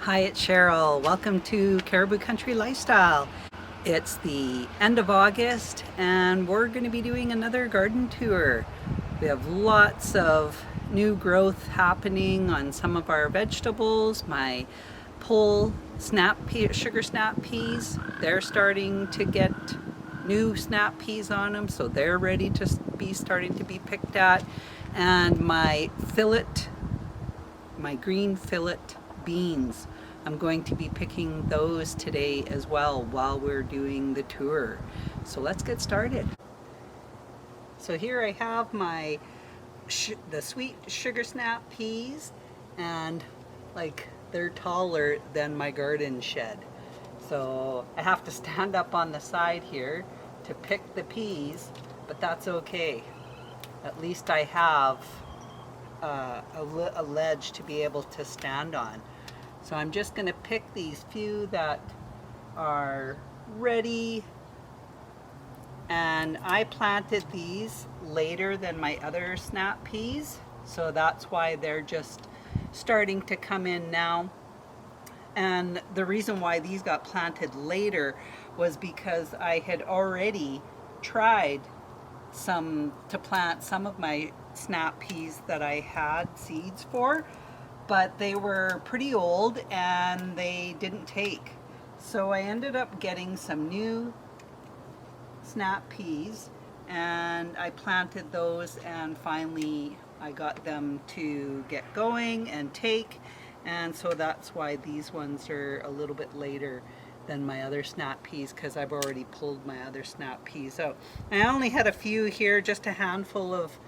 Hi, it's Cheryl. Welcome to Caribou Country Lifestyle. It's the end of August and we're going to be doing another garden tour. We have lots of new growth happening on some of our vegetables. My pole sugar snap peas, they're starting to get new snap peas on them, so they're ready to be starting to be picked at. And my green fillet beans, I'm going to be picking those today as well while we're doing the tour. So let's get started. So here I have my the sweet sugar snap peas, and they're taller than my garden shed. So I have to stand up on the side here to pick the peas, but that's okay. At least I have a ledge to be able to stand on. So I'm just going to pick these few that are ready, and I planted these later than my other snap peas, so that's why they're just starting to come in now. And the reason why these got planted later was because I had already tried to plant some of my snap peas that I had seeds for, but they were pretty old and they didn't take. So I ended up getting some new snap peas and I planted those, and finally I got them to get going and take, and so that's why these ones are a little bit later than my other snap peas, because I've already pulled my other snap peas. So I only had a few here, just a handful of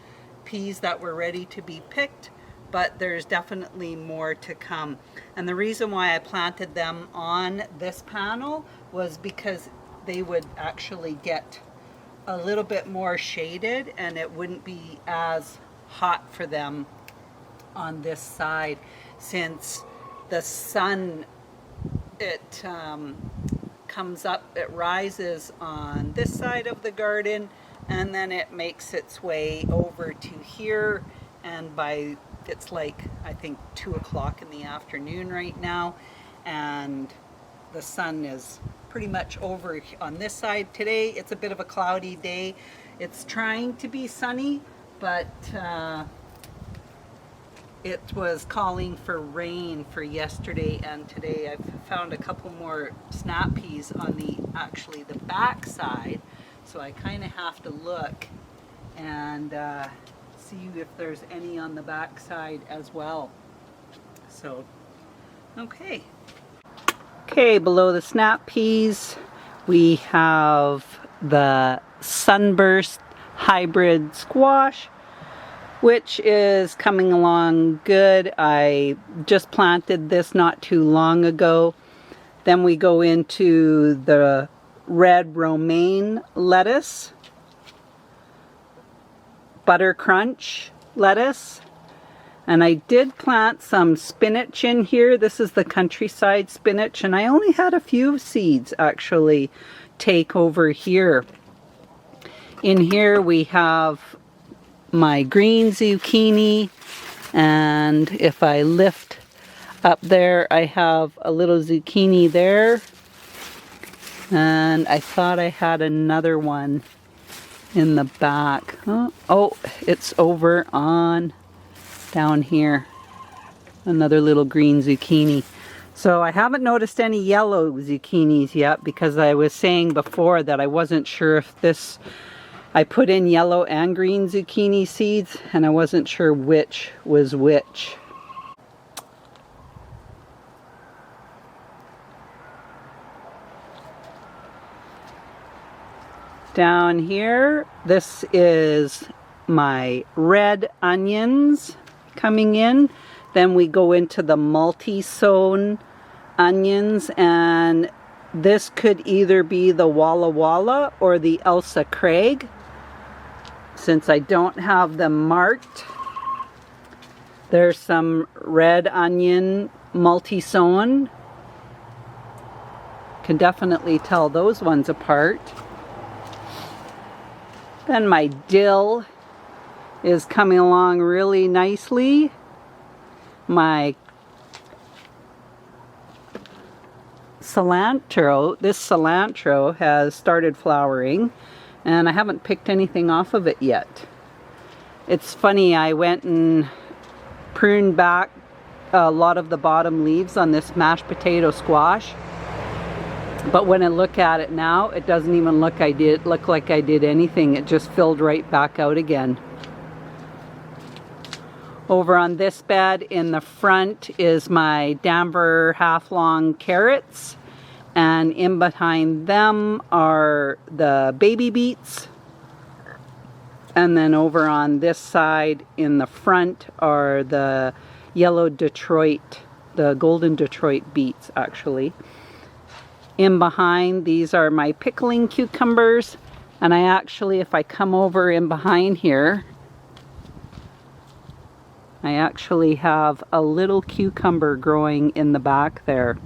peas that were ready to be picked, but there's definitely more to come. And the reason why I planted them on this panel was because they would actually get a little bit more shaded and it wouldn't be as hot for them on this side, since the sun, it comes up, it rises on this side of the garden, and then it makes its way over to here, and it's like, I think 2 o'clock in the afternoon right now, and the sun is pretty much over on this side. Today it's a bit of a cloudy day. It's trying to be sunny, but it was calling for rain for yesterday and today. I've found a couple more snap peas on actually the back side, so I kind of have to look and see if there's any on the back side as well. So okay, below the snap peas we have the sunburst hybrid squash, which is coming along good. I just planted this not too long ago. Then we go into the red romaine lettuce, butter crunch lettuce, and I did plant some spinach in here. This is the countryside spinach, and I only had a few seeds actually take over here. In here we have my green zucchini, and if I lift up there I have a little zucchini there, and I thought I had another one in the back. Oh, it's over on down here, another little green zucchini. So I haven't noticed any yellow zucchinis yet, because I was saying before that I wasn't sure if this, I put in yellow and green zucchini seeds and I wasn't sure which was which. Down here, this is my red onions coming in. Then we go into the multi-sown onions, and this could either be the Walla Walla or the Elsa Craig. Since I don't have them marked, there's some red onion multi-sown. Can definitely tell those ones apart. Then my dill is coming along really nicely. My cilantro, this cilantro has started flowering, and I haven't picked anything off of it yet. It's funny, I went and pruned back a lot of the bottom leaves on this mashed potato squash, but when I look at it now, it doesn't even look like I did anything. It just filled right back out again. Over on this bed in the front is my Danver half-long carrots, and in behind them are the baby beets. And then over on this side in the front are the yellow Detroit, the golden Detroit beets actually. In behind, these are my pickling cucumbers, and I actually, if I come over in behind here, I actually have a little cucumber growing in the back there.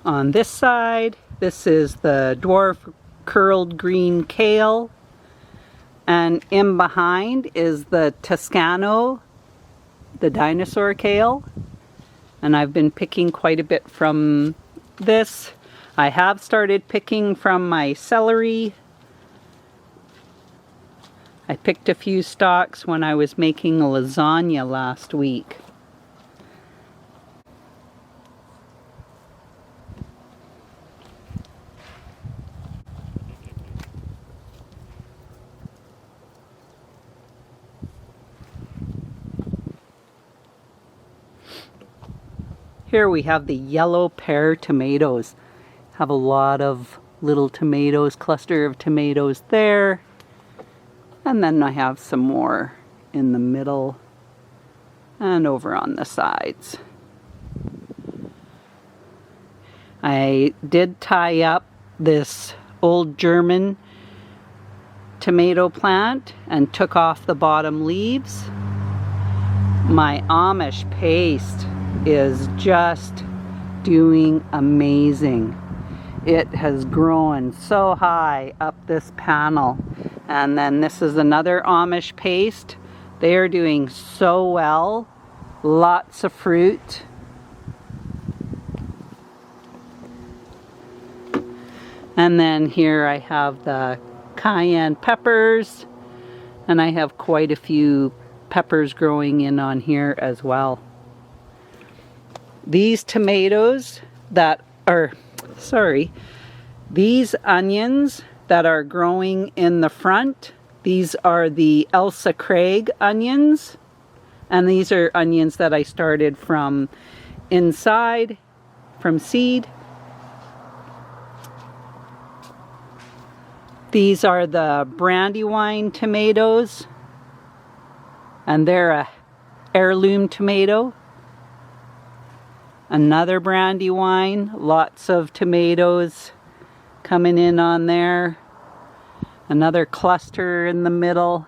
On this side, this is the dwarf curled green kale, and in behind is the Toscano, the dinosaur kale. And I've been picking quite a bit from this. I have started picking from my celery. I picked a few stalks when I was making a lasagna last week. Here we have the yellow pear tomatoes. Have a lot of little tomatoes, cluster of tomatoes there. And then I have some more in the middle and over on the sides. I did tie up this old German tomato plant and took off the bottom leaves. My Amish paste is just doing amazing. It has grown so high up this panel. And then this is another Amish paste. They are doing so well. Lots of fruit. And then here I have the cayenne peppers, and I have quite a few peppers growing in on here as well. These tomatoes that are, these onions that are growing in the front, these are the Elsa Craig onions, and these are onions that I started from inside, from seed. These are the Brandywine tomatoes, and they're a heirloom tomato. Another Brandywine, lots of tomatoes coming in on there. Another cluster in the middle.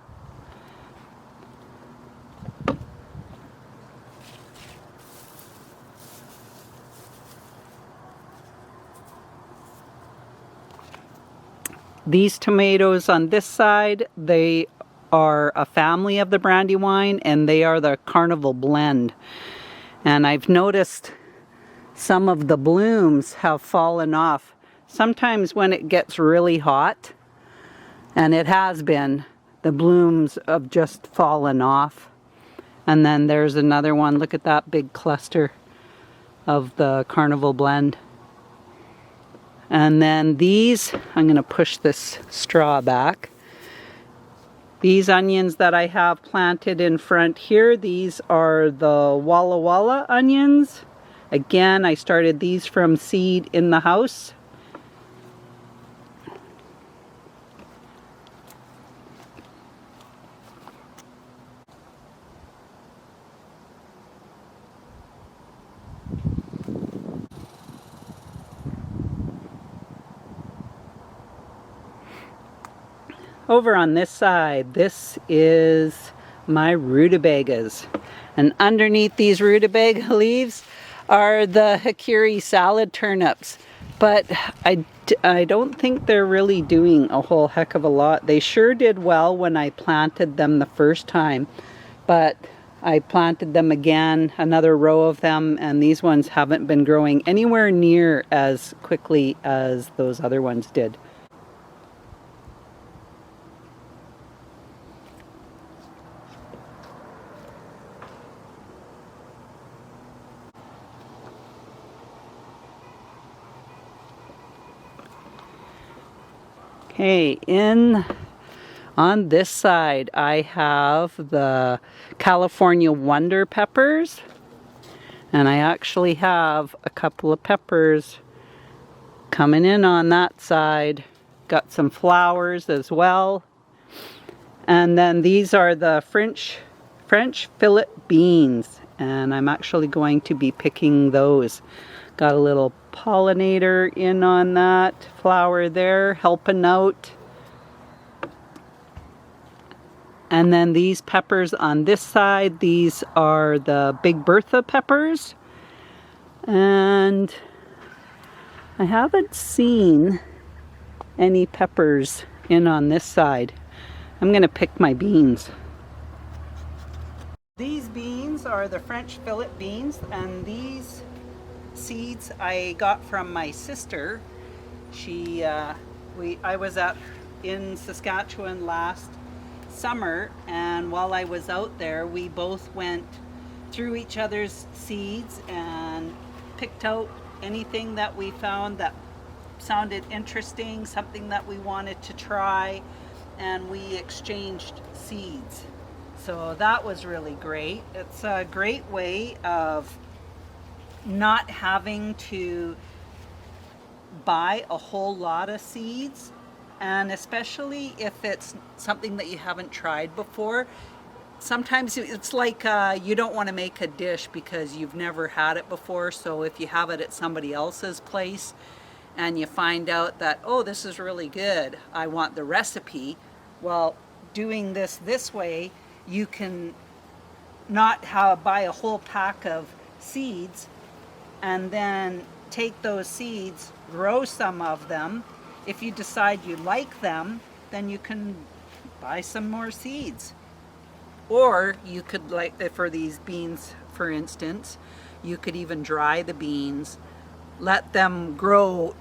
These tomatoes on this side, they are a family of the Brandywine, and they are the Carnival blend. And I've noticed some of the blooms have fallen off. Sometimes when it gets really hot, and it has been, the blooms have just fallen off. And then there's another one. Look at that big cluster of the Carnival blend. And then these, I'm going to push this straw back. These onions that I have planted in front here, these are the Walla Walla onions. Again, I started these from seed in the house. Over on this side, this is my rutabagas. And underneath these rutabaga leaves are the Hikiri salad turnips. but I don't think they're really doing a whole heck of a lot. They sure did well when I planted them the first time, but I planted them again, another row of them, and these ones haven't been growing anywhere near as quickly as those other ones did. Okay, on this side I have the California Wonder peppers, and I actually have a couple of peppers coming in on that side. Got some flowers as well. And then these are the French fillet beans, and I'm actually going to be picking those. Got a little pollinator in on that flower there, helping out. And then these peppers on this side, these are the Big Bertha peppers. And I haven't seen any peppers in on this side. I'm going to pick my beans. These beans are the French fillet beans, and these seeds I got from my sister. I was in Saskatchewan last summer, and while I was out there, we both went through each other's seeds and picked out anything that we found that sounded interesting, something that we wanted to try, and we exchanged seeds. So that was really great. It's a great way of not having to buy a whole lot of seeds, and especially if it's something that you haven't tried before. Sometimes it's like you don't want to make a dish because you've never had it before, so if you have it at somebody else's place and you find out that, oh, this is really good, I want the recipe. Well, doing this way, you can not buy a whole pack of seeds and then take those seeds, grow some of them. If you decide you like them, then you can buy some more seeds. Or you could, like for these beans, for instance, you could even dry the beans, let them grow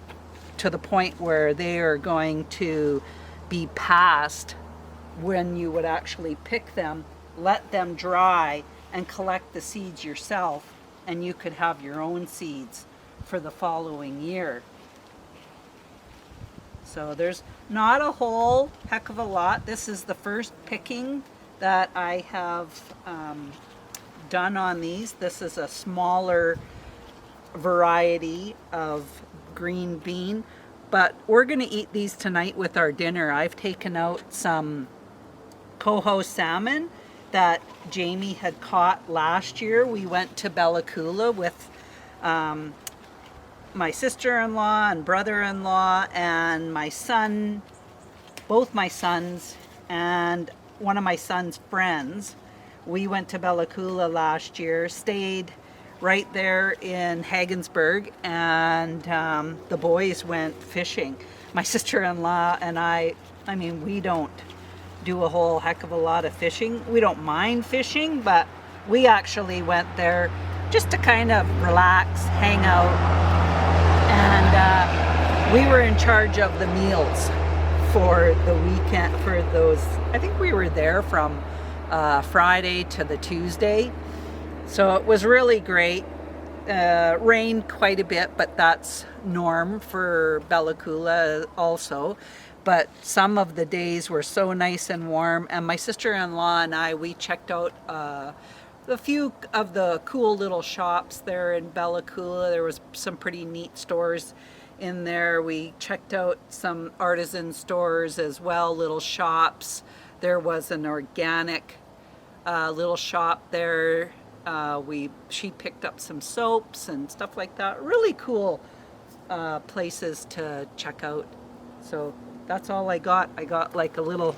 to the point where they are going to be past when you would actually pick them, let them dry and collect the seeds yourself, and you could have your own seeds for the following year. So there's not a whole heck of a lot. This is the first picking that I have done on these. This is a smaller variety of green bean, but we're going to eat these tonight with our dinner. I've taken out some coho salmon that Jamie had caught last year. We went to Bella Coola with my sister-in-law and brother-in-law and my son, both my sons, and one of my son's friends. We went to Bella Coola last year, stayed right there in Haggensburg, and the boys went fishing. My sister-in-law and I mean, we don't do a whole heck of a lot of fishing. We don't mind fishing, but we actually went there just to kind of relax, hang out, and we were in charge of the meals for the weekend, for those. I think we were there from Friday to the Tuesday, so it was really great. Rained quite a bit, but that's norm for Bella Coola also. But some of the days were so nice and warm, and my sister-in-law and I, we checked out a few of the cool little shops there in Bella Coola. There was some pretty neat stores in there. We checked out some artisan stores as well, little shops. There was an organic little shop there. She picked up some soaps and stuff like that. Really cool places to check out. So that's all I got. I got like a little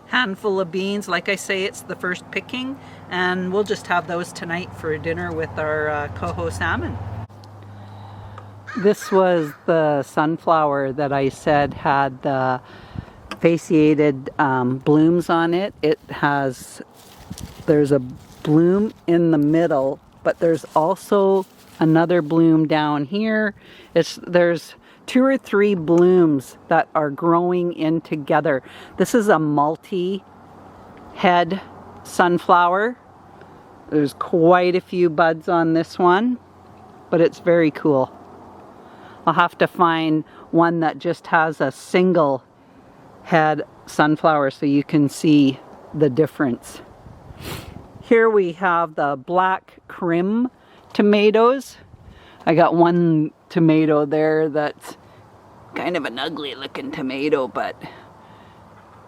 handful of beans. Like I say, it's the first picking, and we'll just have those tonight for dinner with our coho salmon. This was the sunflower that I said had the fasciated blooms on it. There's a bloom in the middle, but there's also another bloom down here. There's 2 or 3 blooms that are growing in together. This is a multi-head sunflower. There's quite a few buds on this one, but it's very cool. I'll have to find one that just has a single head sunflower so you can see the difference. Here we have the black crim tomatoes. I got one tomato there that's kind of an ugly looking tomato, but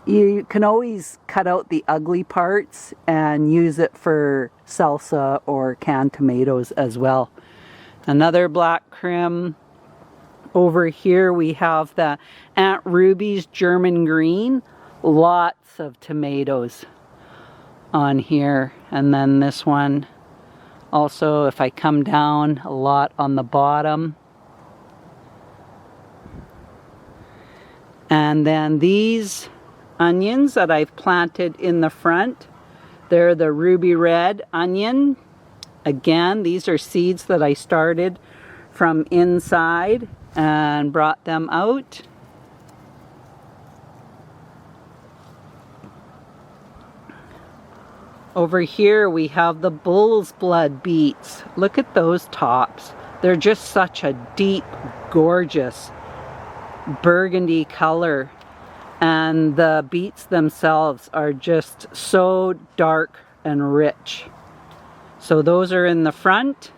you can always cut out the ugly parts and use it for salsa or canned tomatoes as well. Another black crim. Over here we have the Aunt Ruby's German green. Lots of tomatoes on here. And then this one also, if I come down, a lot on the bottom. And then these onions that I've planted in the front, they're the ruby red onion. Again, these are seeds that I started from inside and brought them out. Over here we have the bull's blood beets. Look at those tops. They're just such a deep, gorgeous burgundy color. And the beets themselves are just so dark and rich. So those are in the front.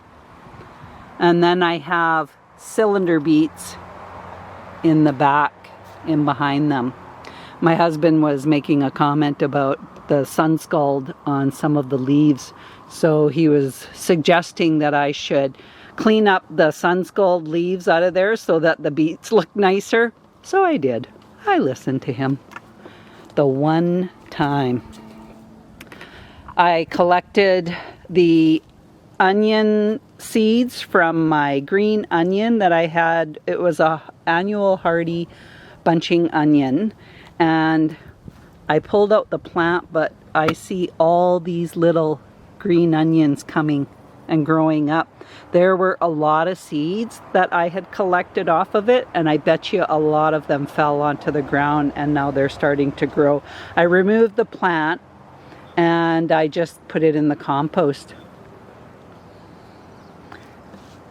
And then I have cylinder beets in the back, in behind them. My husband was making a comment about the sun scald on some of the leaves. So he was suggesting that I should clean up the sun scald leaves out of there so that the beets look nicer. So I did. I listened to him. The one time. I collected the onion seeds from my green onion that I had. It was a annual hardy bunching onion. And I pulled out the plant, but I see all these little green onions coming and growing up. There were a lot of seeds that I had collected off of it, and I bet you a lot of them fell onto the ground and now they're starting to grow. I removed the plant and I just put it in the compost.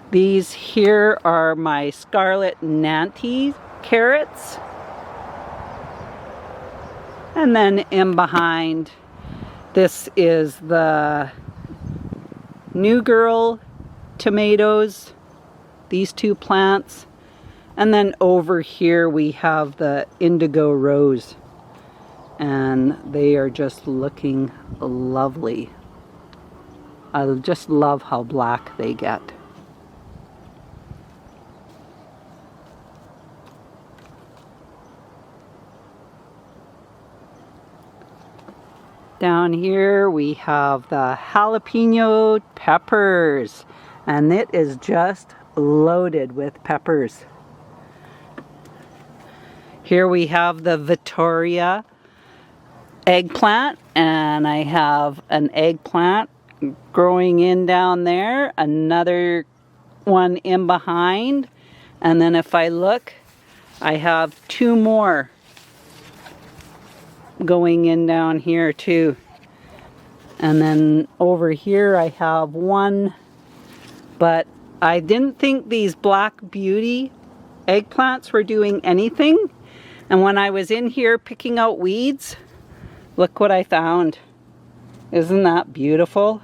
These here are my scarlet Nantes carrots. And then in behind, this is the New Girl tomatoes, these 2 plants. And then over here we have the indigo rose. And they are just looking lovely. I just love how black they get. Down here we have the jalapeno peppers, and it is just loaded with peppers. Here we have the Victoria eggplant, and I have an eggplant growing in down there, another one in behind, and then if I look, I have 2 more going in down here too. And then over here I have 1, but I didn't think these Black Beauty eggplants were doing anything. And when I was in here picking out weeds, look what I found. Isn't that beautiful?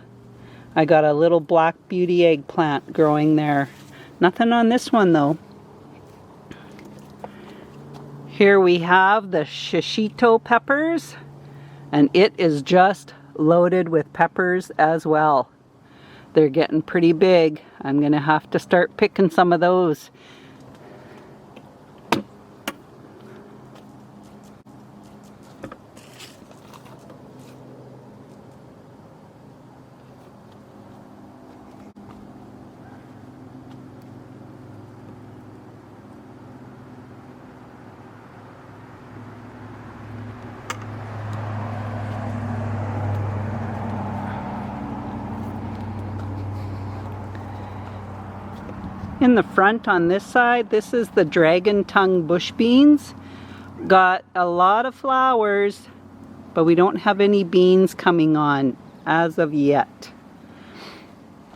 I got a little Black Beauty eggplant growing there. Nothing on this one though. Here we have the shishito peppers, and it is just loaded with peppers as well. They're getting pretty big. I'm gonna have to start picking some of those. in the front on this side, this is the dragon tongue bush beans. Got a lot of flowers, but we don't have any beans coming on as of yet.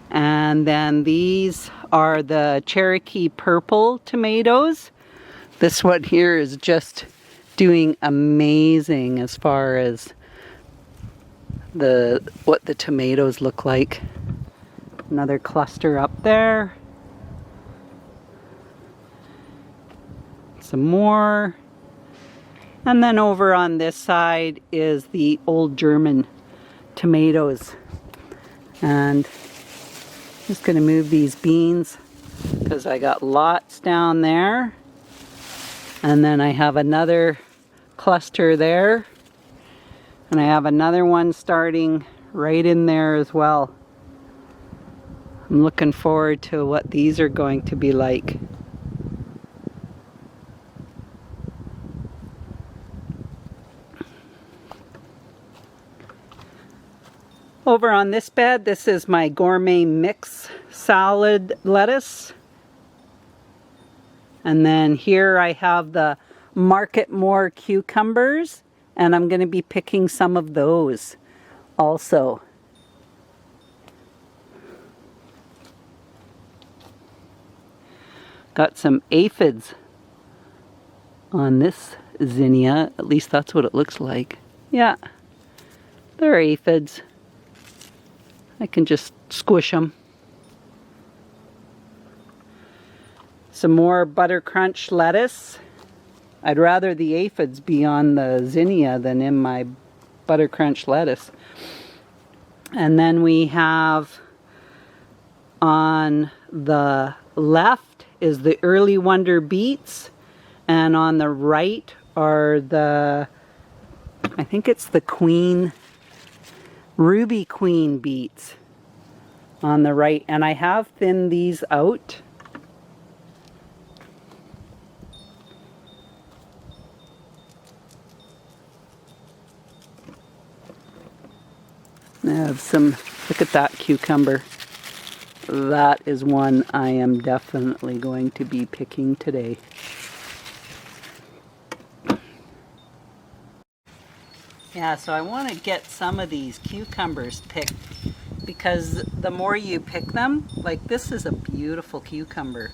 And then these are the Cherokee purple tomatoes. This one here is just doing amazing as far as what the tomatoes look like. Another cluster up there. Some more. And then over on this side is the old German tomatoes. And I'm just going to move these beans because I got lots down there. And then I have another cluster there. And I have another one starting right in there as well. I'm looking forward to what these are going to be like. Over on this bed, this is my gourmet mix salad lettuce. And then here I have the Market More cucumbers, and I'm going to be picking some of those also. Got some aphids on this zinnia, at least that's what it looks like. Yeah, they're aphids. I can just squish them. Some more butter crunch lettuce. I'd rather the aphids be on the zinnia than in my butter crunch lettuce. And then we have on the left is the early wonder beets, and on the right are the, I think it's the ruby queen beets on the right, and I have thinned these out. I have some, look at that cucumber. That is one I am definitely going to be picking today. Yeah, so I want to get some of these cucumbers picked because the more you pick them, like this is a beautiful cucumber.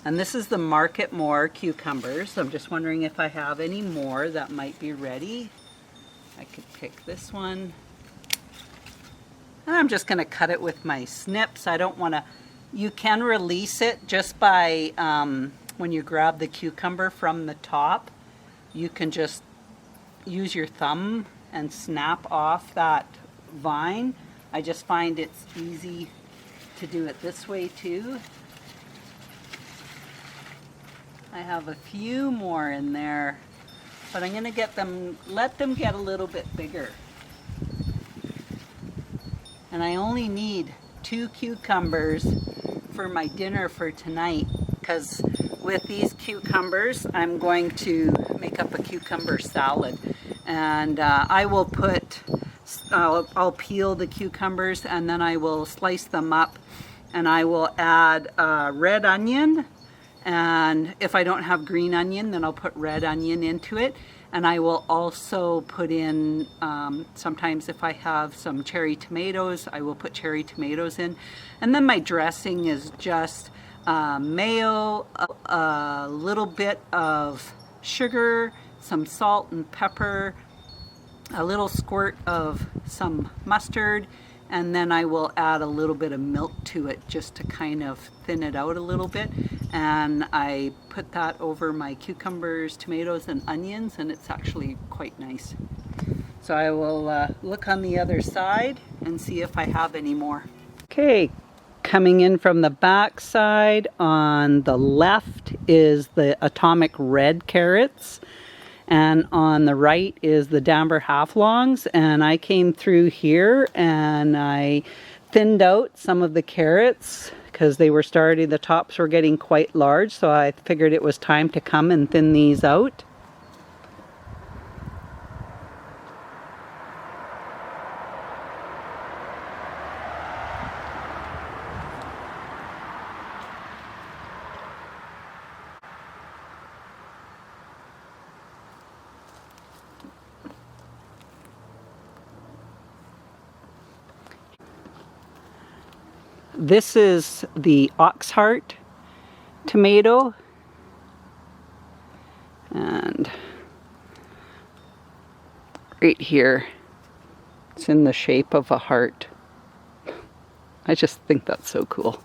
And this is the Market More cucumbers. I'm just wondering if I have any more that might be ready. I could pick this one. And I'm just going to cut it with my snips. I don't want to, you can release it just by, when you grab the cucumber from the top, you can just use your thumb and snap off that vine. I just find it's easy to do it this way too. I have a few more in there, but I'm going to let them get a little bit bigger. And I only need 2 cucumbers for my dinner for tonight, because with these cucumbers I'm going to make up a cucumber salad. And I will put, I'll peel the cucumbers and then I will slice them up, and I will add red onion, and if I don't have green onion then I'll put red onion into it. And I will also put in, sometimes if I have some cherry tomatoes, I will put cherry tomatoes in. And then my dressing is just mayo, a little bit of sugar, some salt and pepper, a little squirt of some mustard, and then I will add a little bit of milk to it just to kind of thin it out a little bit. And I put that over my cucumbers, tomatoes, and onions, and it's actually quite nice. So I will look on the other side and see if I have any more. Okay, coming in from the back side, on the left is the atomic red carrots, and on the right is the Damber half-longs. And I came through here and I thinned out some of the carrots because they were starting, the tops were getting quite large, so I figured it was time to come and thin these out. this is the Oxheart tomato, and right here it's in the shape of a heart. I just think that's so cool.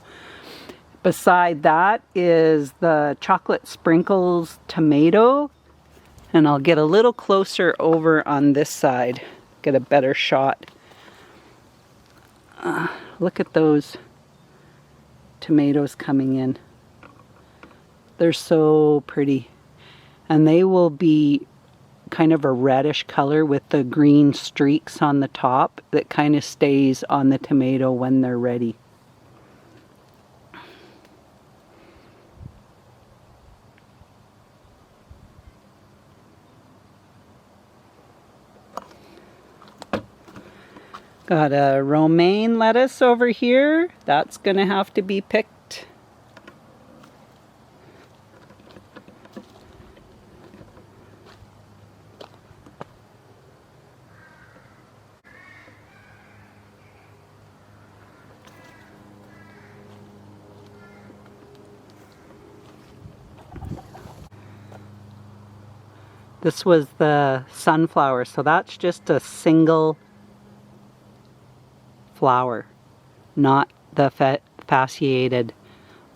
Beside that is the chocolate sprinkles tomato, and I'll get a little closer over on this side, get a better shot. Look at those tomatoes coming in. They're so pretty, and they will be kind of a reddish color with the green streaks on the top that kind of stays on the tomato when they're ready. Got a romaine lettuce over here. That's gonna have to be picked. This was the sunflower, so that's just a single flower, not the fasciated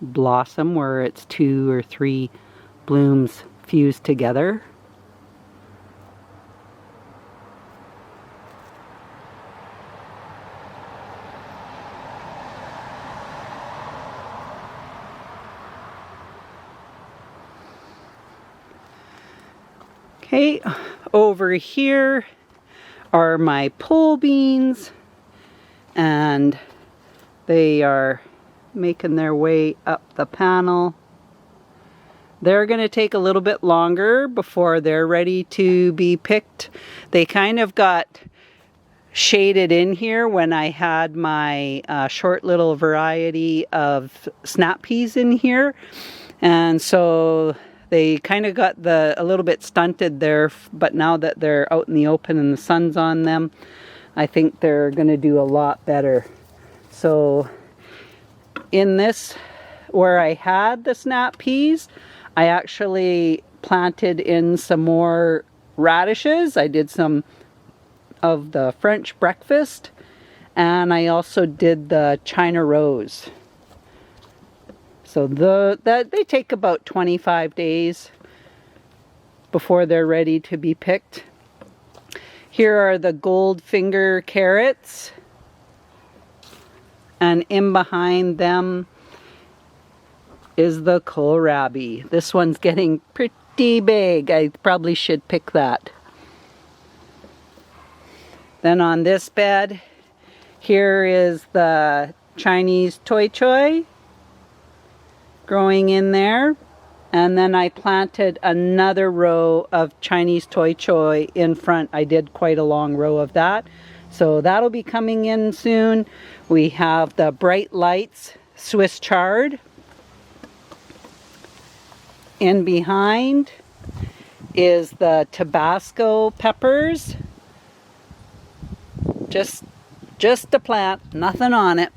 blossom where it's 2 or 3 blooms fused together. Okay, over here are my pole beans, and they are making their way up the panel. They're going to take a little bit longer before they're ready to be picked. They kind of got shaded in here when I had my short little variety of snap peas in here, and so they kind of got a little bit stunted there, but now that they're out in the open and the sun's on them, I think they're going to do a lot better. So in this, where I had the snap peas, I actually planted in some more radishes. I did some of the French breakfast, and I also did the China rose. So they take about 25 days before they're ready to be picked. Here are the Goldfinger carrots, and in behind them is the kohlrabi. This one's getting pretty big. I probably should pick that. Then on this bed, here is the Chinese toi choy growing in there. And then I planted another row of Chinese toi choy in front. I did quite a long row of that. So that'll be coming in soon. We have the Bright Lights Swiss chard. In behind is the Tabasco peppers. Just a plant, nothing on it.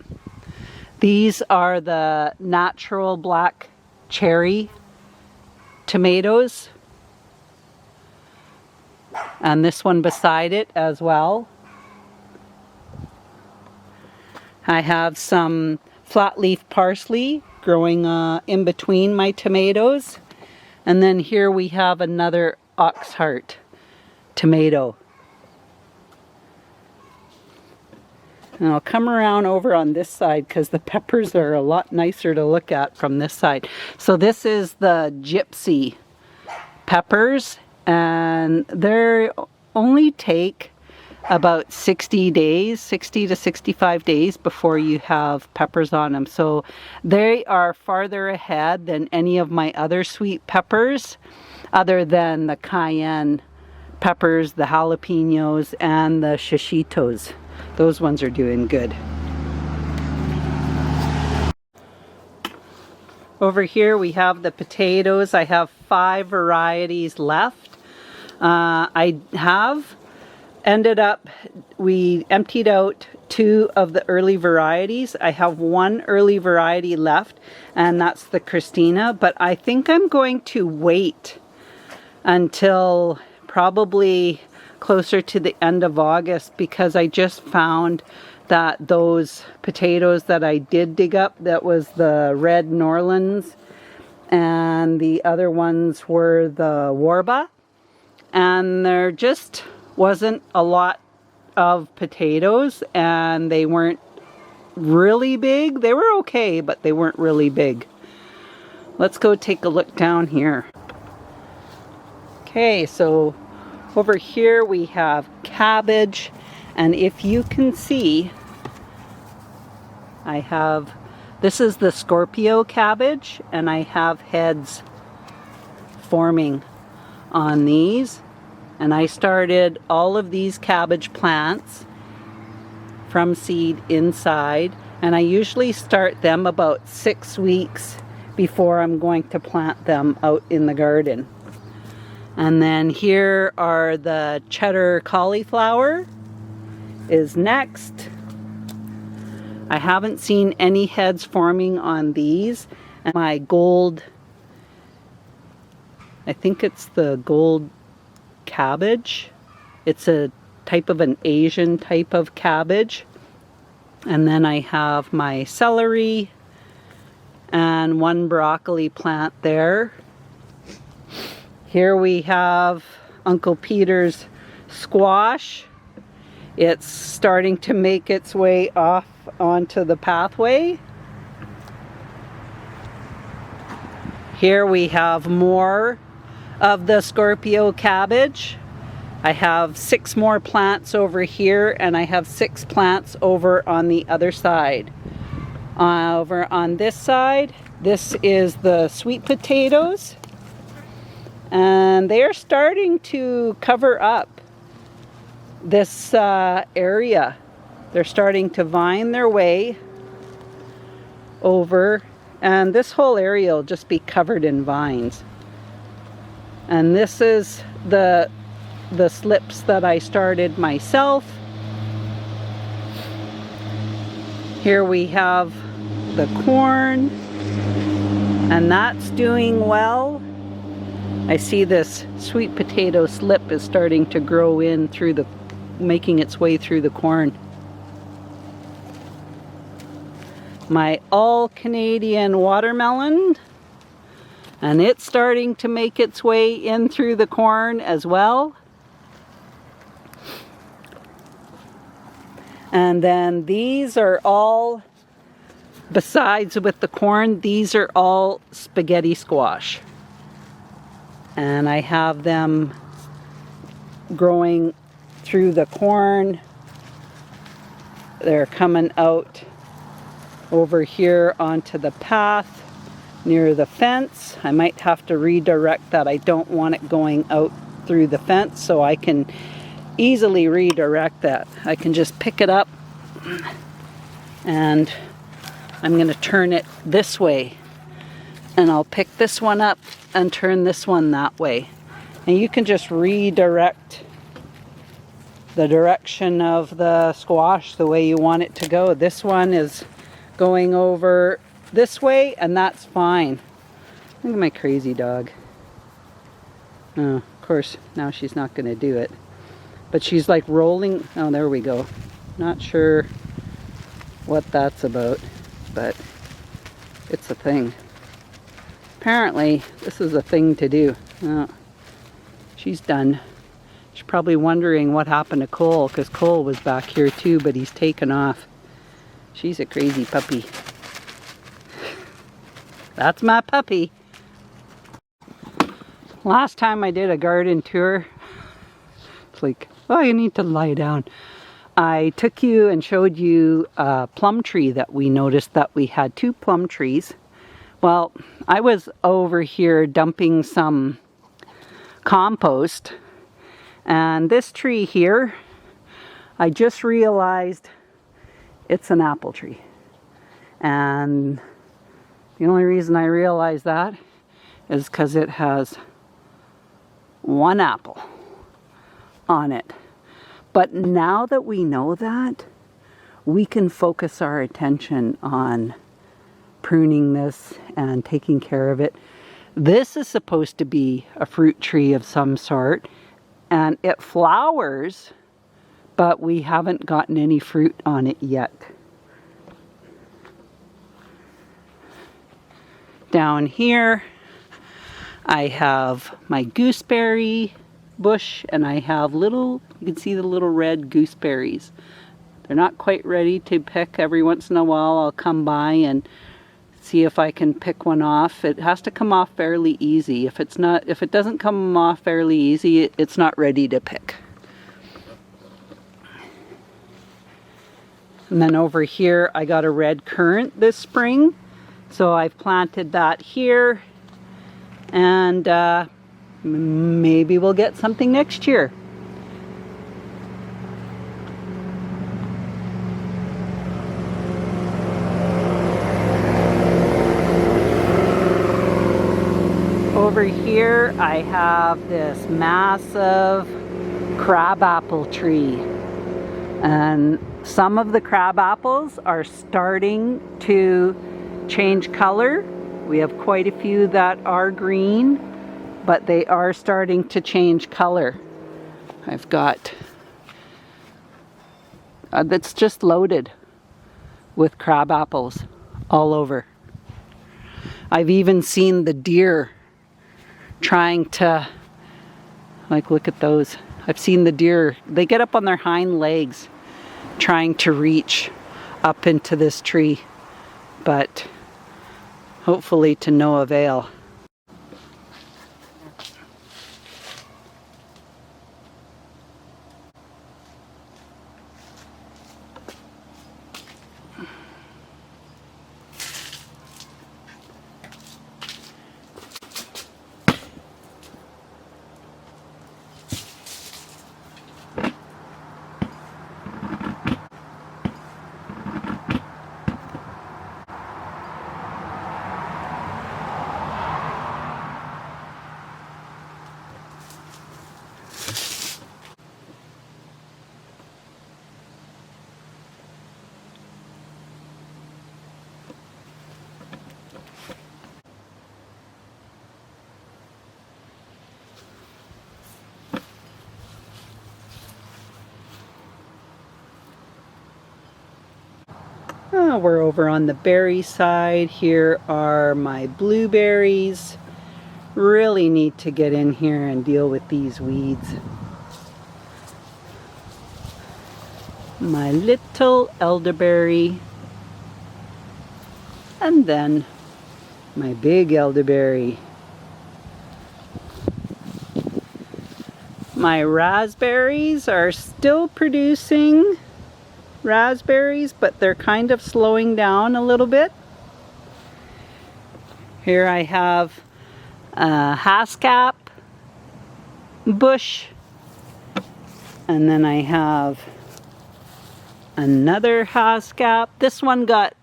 These are the natural black cherry tomatoes, and this one beside it as well. I have some flat leaf parsley growing in between my tomatoes, and then here we have another Oxheart tomato. And I'll come around over on this side because the peppers are a lot nicer to look at from this side. So this is the gypsy peppers, and they only take about 60 days, 60 to 65 days before you have peppers on them. So they are farther ahead than any of my other sweet peppers, other than the cayenne peppers, the jalapenos, and the shishitos. Those ones are doing good. Over here we have the potatoes. I have 5 varieties left. I have ended up, we emptied out 2 of the early varieties. I have 1 early variety left, and that's the Christina, but I think I'm going to wait until probably closer to the end of August, because I just found that those potatoes that I did dig up, that was the red Norlands, and the other ones were the Warba, and there just wasn't a lot of potatoes, and they weren't really big. They were okay, but they weren't really big. Let's go take a look down here. Okay, so over here we have cabbage, and if you can see, I have, this is the Scorpio cabbage, and I have heads forming on these. And I started all of these cabbage plants from seed inside, and I usually start them about 6 weeks before I'm going to plant them out in the garden. And then here are the cheddar cauliflower is next. I haven't seen any heads forming on these. And my gold, I think it's the gold cabbage. It's a type of an Asian type of cabbage. And then I have my celery and 1 broccoli plant there. Here we have Uncle Peter's squash. It's starting to make its way off onto the pathway. Here we have more of the Scorpio cabbage. I have 6 more plants over here, and I have 6 plants over on the other side. Over on this side, this is the sweet potatoes, and they are starting to cover up this area. They're starting to vine their way over, and this whole area will just be covered in vines. And this is the slips that I started myself. Here we have the corn, and that's doing well. I see this sweet potato slip is starting to grow in through the, making its way through the corn. My all Canadian watermelon, and it's starting to make its way in through the corn as well. And then these are all, besides with the corn, these are all spaghetti squash. And I have them growing through the corn. They're coming out over here onto the path near the fence. I might have to redirect that. I don't want it going out through the fence, so I can easily redirect that. I can just pick it up, and I'm going to turn it this way, and I'll pick this one up and turn this one that way. And you can just redirect the direction of the squash the way you want it to go. This one is going over this way, and that's fine. Look at my crazy dog. Oh, of course, now she's not going to do it. But she's like rolling. Oh, there we go. Not sure what that's about, but it's a thing. Apparently, this is a thing to do. Oh, she's done. She's probably wondering what happened to Cole, because Cole was back here too, but he's taken off. She's a crazy puppy. That's my puppy. Last time I did a garden tour, it's like, oh, you need to lie down. I took you and showed you a plum tree that we noticed that we had 2 plum trees. Well, I was over here dumping some compost, and this tree here, I just realized it's an apple tree. And the only reason I realized that is because it has 1 apple on it. But now that we know that, we can focus our attention on pruning this and taking care of it. This is supposed to be a fruit tree of some sort, and it flowers, but we haven't gotten any fruit on it yet. Down here, I have my gooseberry bush, and I have you can see the little red gooseberries. They're not quite ready to pick. Every once in a while I'll come by and see if I can pick one off. It has to come off fairly easy. If it doesn't come off fairly easy, it's not ready to pick. And then over here I got a red currant this spring, so I've planted that here, and maybe we'll get something next year. Over here I have this massive crabapple tree, and some of the crab apples are starting to change color. We have quite a few that are green, but they are starting to change color. I've got that's just loaded with crab apples all over. I've even seen the deer trying to, like, look at those. I've seen the deer, they get up on their hind legs trying to reach up into this tree, but hopefully to no avail. We're over on the berry side. Here are my blueberries. Really need to get in here and deal with these weeds. My little elderberry. And then my big elderberry. My raspberries are still producing raspberries, but they're kind of slowing down a little bit. Here I have a haskap bush, and then I have another haskap. This one got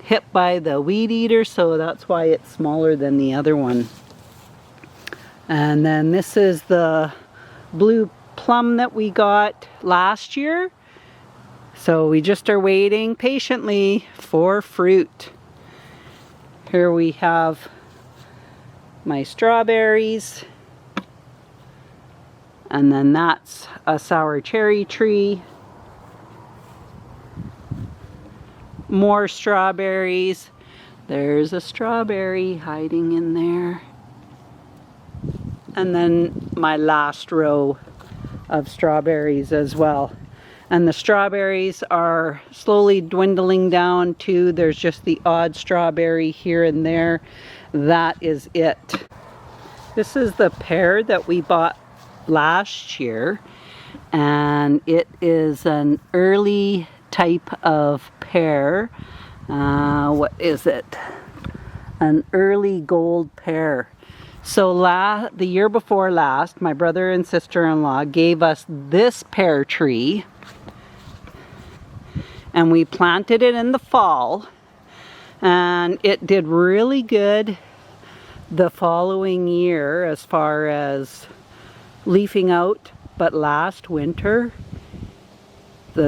hit by the weed eater, so that's why it's smaller than the other one. And then this is the blue plum that we got last year. So we just are waiting patiently for fruit. Here we have my strawberries. And then that's a sour cherry tree. More strawberries. There's a strawberry hiding in there. And then my last row of strawberries as well. And the strawberries are slowly dwindling down too. There's just the odd strawberry here and there. That is it. This is the pear that we bought last year, and it is an early type of pear. What is it? An early gold pear. So the year before last, my brother and sister-in-law gave us this pear tree, and we planted it in the fall, and it did really good the following year as far as leafing out. But last winter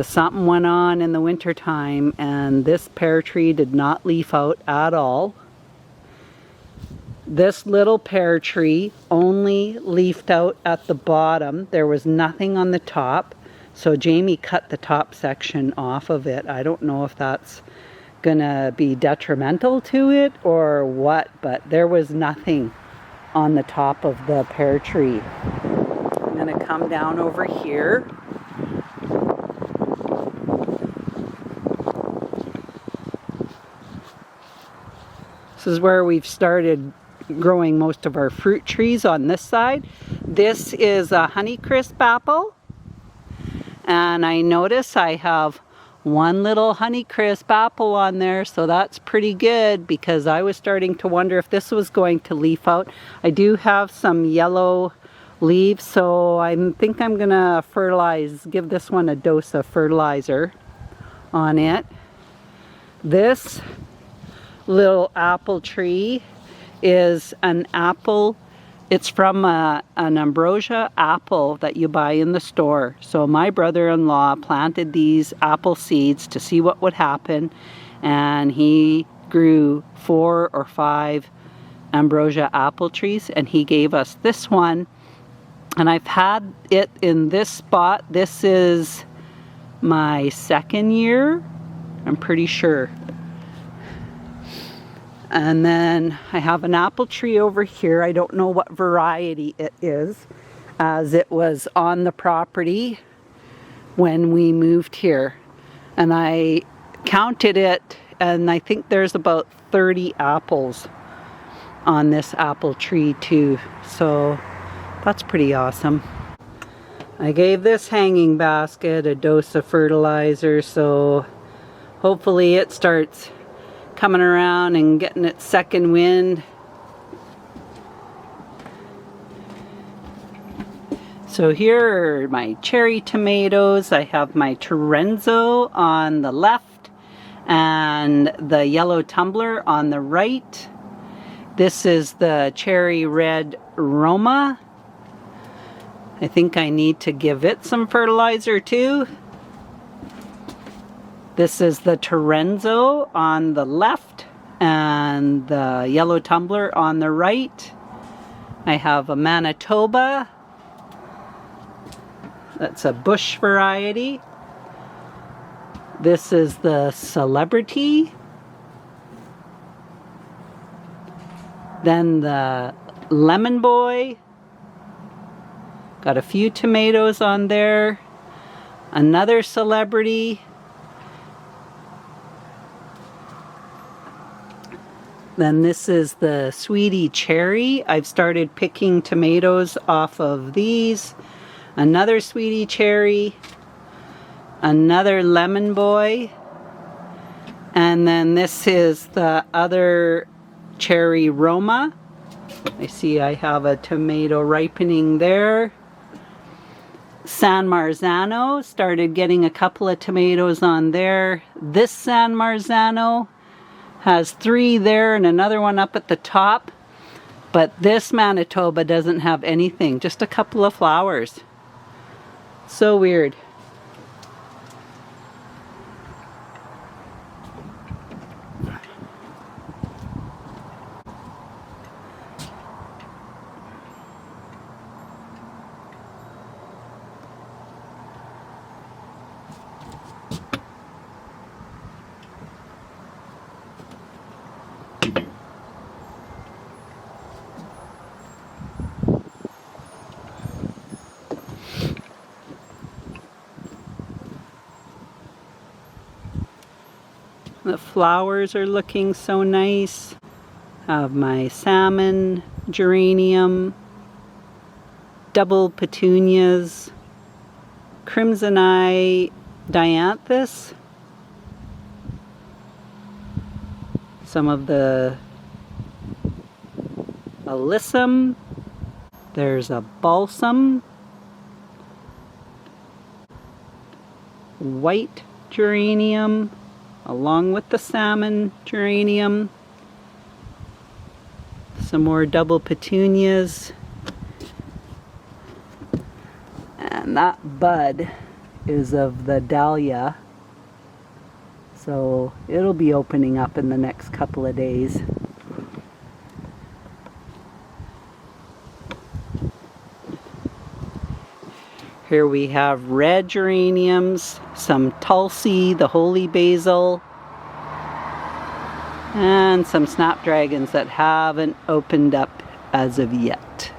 something went on in the winter time and this pear tree did not leaf out at all. This little pear tree only leafed out at the bottom. There was nothing on the top. So Jamie cut the top section off of it. I don't know if that's gonna be detrimental to it or what, but there was nothing on the top of the pear tree. I'm gonna come down over here. This is where we've started growing most of our fruit trees on this side. This is a Honeycrisp apple. And I notice I have one little Honeycrisp apple on there, so that's pretty good because I was starting to wonder if this was going to leaf out. I do have some yellow leaves, so I think I'm gonna give this one a dose of fertilizer on it. This little apple tree is an apple. It's from an ambrosia apple that you buy in the store. So my brother-in-law planted these apple seeds to see what would happen, and he grew 4 or 5 ambrosia apple trees, and he gave us this one. And I've had it in this spot. This is my 2nd year, I'm pretty sure. And then I have an apple tree over here. I don't know what variety it is, as it was on the property when we moved here. And I counted it, and I think there's about 30 apples on this apple tree too. So that's pretty awesome. I gave this hanging basket a dose of fertilizer, so hopefully it starts coming around and getting its second wind. So here are my cherry tomatoes. I have my Torenzo on the left and the yellow tumbler on the right. This is the cherry red Roma. I think I need to give it some fertilizer too. This is the Torenzo on the left and the yellow tumbler on the right. I have a Manitoba. That's a bush variety. This is the Celebrity. Then the Lemon Boy. Got a few tomatoes on there. Another Celebrity. Then this is the Sweetie Cherry. I've started picking tomatoes off of these. Another Sweetie Cherry. Another Lemon Boy. And then this is the other Cherry Roma. I see I have a tomato ripening there. San Marzano. Started getting a couple of tomatoes on there. This San Marzano has 3 there and another one up at the top. But this Manitoba doesn't have anything, just a couple of flowers. So weird. The flowers are looking so nice. I have my salmon geranium, double petunias, crimson eye dianthus, some of the alyssum, there's a balsam, white geranium, along with the salmon geranium. Some more double petunias. And that bud is of the dahlia. So it'll be opening up in the next couple of days. Here we have red geraniums, some tulsi, the holy basil, and some snapdragons that haven't opened up as of yet.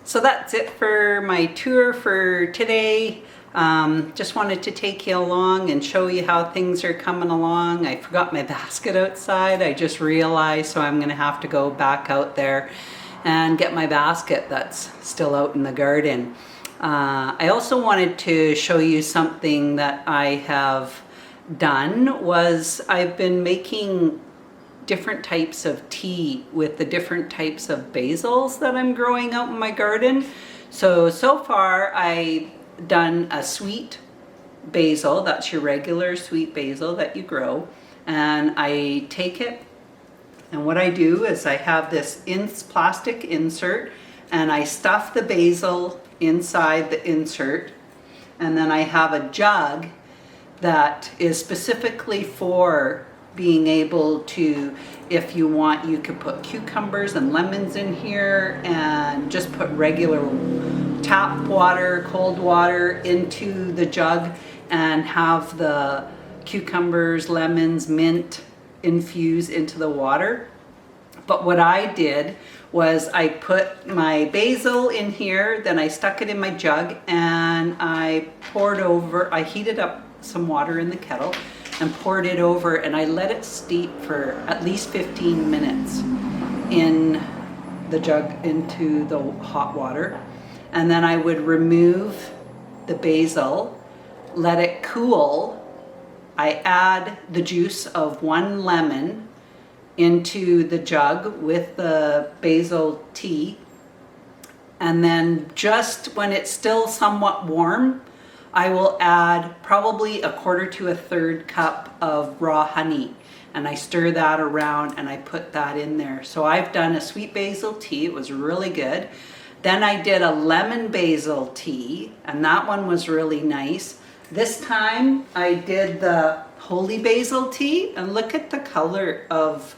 So that's it for my tour for today. Just wanted to take you along and show you how things are coming along. I forgot my basket outside. I just realized, so I'm gonna have to go back out there and get my basket that's still out in the garden. I also wanted to show you something that I have done. I've been making different types of tea with the different types of basils that I'm growing out in my garden. So far I've done a sweet basil, that's your regular sweet basil that you grow, and I take it, and what I do is I have this plastic insert, and I stuff the basil inside the insert, and then I have a jug that is specifically for being able to, if you want, you could put cucumbers and lemons in here and just put regular tap water, cold water into the jug and have the cucumbers, lemons, mint infuse into the water. But what I did was I put my basil in here, then I stuck it in my jug, and I heated up some water in the kettle and poured it over, and I let it steep for at least 15 minutes in the jug into the hot water. And then I would remove the basil, let it cool. I add the juice of 1 lemon into the jug with the basil tea, and then just when it's still somewhat warm, I will add probably 1/4 to 1/3 cup of raw honey, and I stir that around and I put that in there. So I've done a sweet basil tea. It was really good. Then I did a lemon basil tea, and that one was really nice. This time I did the holy basil tea, and look at the color of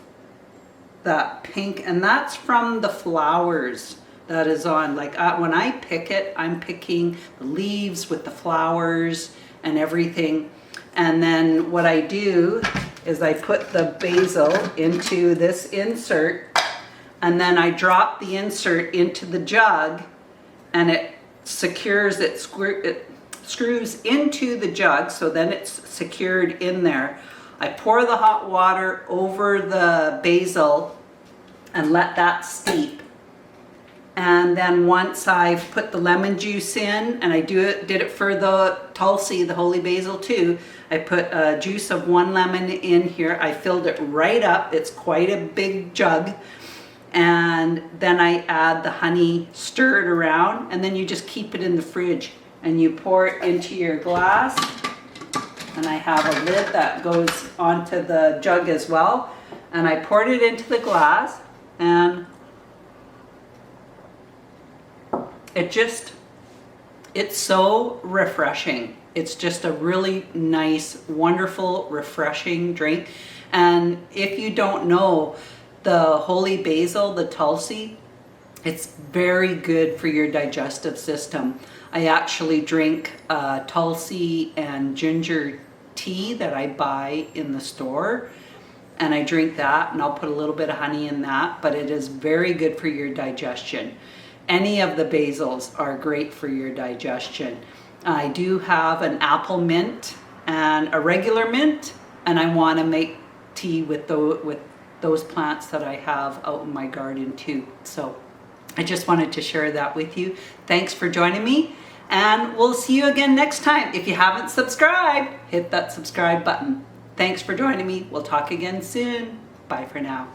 that pink, and that's from the flowers that is on. Like when I pick it, I'm picking the leaves with the flowers and everything. And then what I do is I put the basil into this insert, and then I drop the insert into the jug, and it secures, it screws into the jug, so then it's secured in there. I pour the hot water over the basil and let that steep. And then once I've put the lemon juice in, and I did it for the tulsi, the holy basil too, I put a juice of 1 lemon in here. I filled it right up. It's quite a big jug. And then I add the honey, stir it around, and then you just keep it in the fridge. And you pour it into your glass. And I have a lid that goes onto the jug as well. And I poured it into the glass, and it's so refreshing. It's just a really nice, wonderful, refreshing drink. And if you don't know, the holy basil, the tulsi, it's very good for your digestive system. I actually drink tulsi and ginger tea that I buy in the store, and I drink that, and I'll put a little bit of honey in that, but it is very good for your digestion. Any of the basils are great for your digestion. I do have an apple mint and a regular mint, and I want to make tea with those plants that I have out in my garden too. So I just wanted to share that with you. Thanks for joining me, and we'll see you again next time. If you haven't subscribed, hit that subscribe button. Thanks for joining me. We'll talk again soon. Bye for now.